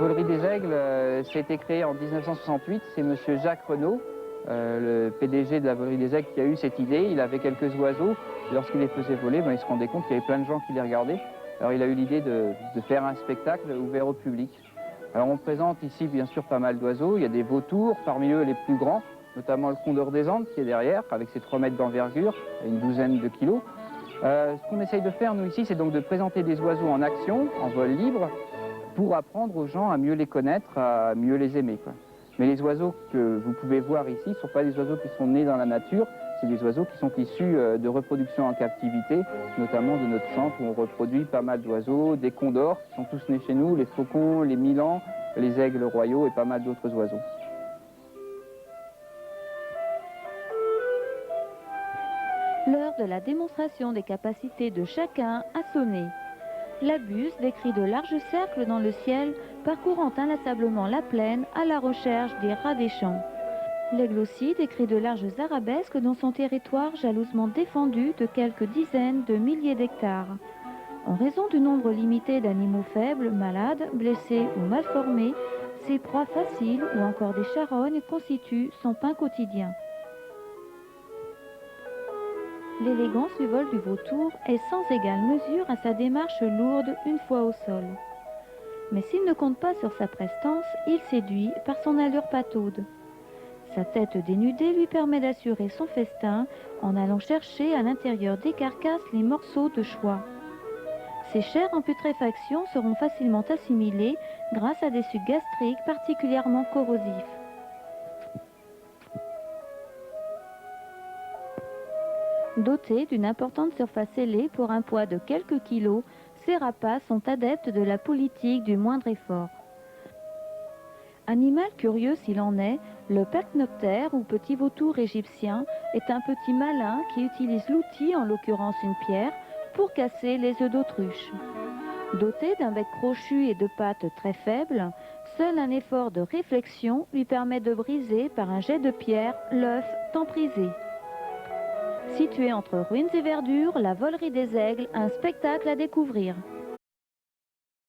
volerie des aigles, ça a été créé en 1968. C'est monsieur Jacques Renaud, le PDG de la volerie des aigles, qui a eu cette idée. Il avait quelques oiseaux. Lorsqu'il les faisait voler, il se rendait compte qu'il y avait plein de gens qui les regardaient. Alors il a eu l'idée de faire un spectacle ouvert au public. Alors on présente ici bien sûr pas mal d'oiseaux. Il y a des vautours, parmi eux les plus grands, notamment le condor des Andes qui est derrière, avec ses 3 mètres d'envergure, une douzaine de kilos. Ce qu'on essaye de faire, nous, ici, c'est donc de présenter des oiseaux en action, en vol libre, pour apprendre aux gens à mieux les connaître, à mieux les aimer, quoi. Mais les oiseaux que vous pouvez voir ici ne sont pas des oiseaux qui sont nés dans la nature, c'est des oiseaux qui sont issus de reproduction en captivité, notamment de notre centre où on reproduit pas mal d'oiseaux, des condors qui sont tous nés chez nous, les faucons, les milans, les aigles royaux et pas mal d'autres oiseaux. L'heure de la démonstration des capacités de chacun a sonné. La buse décrit de larges cercles dans le ciel, parcourant inlassablement la plaine à la recherche des rats des champs. L'aigle aussi décrit de larges arabesques dans son territoire jalousement défendu de quelques dizaines de milliers d'hectares. En raison du nombre limité d'animaux faibles, malades, blessés ou mal formés, ces proies faciles ou encore des charognes constituent son pain quotidien. L'élégance du vol du vautour est sans égale mesure à sa démarche lourde une fois au sol. Mais s'il ne compte pas sur sa prestance, il séduit par son allure pataude. Sa tête dénudée lui permet d'assurer son festin en allant chercher à l'intérieur des carcasses les morceaux de choix. Ces chairs en putréfaction seront facilement assimilées grâce à des sucs gastriques particulièrement corrosifs. Dotés d'une importante surface ailée pour un poids de quelques kilos, ces rapaces sont adeptes de la politique du moindre effort. Animal curieux s'il en est, le percnoptère ou petit vautour égyptien est un petit malin qui utilise l'outil, en l'occurrence une pierre, pour casser les œufs d'autruche. Doté d'un bec crochu et de pattes très faibles, seul un effort de réflexion lui permet de briser par un jet de pierre l'œuf tant prisé. Située entre ruines et verdure, la volerie des aigles, un spectacle à découvrir.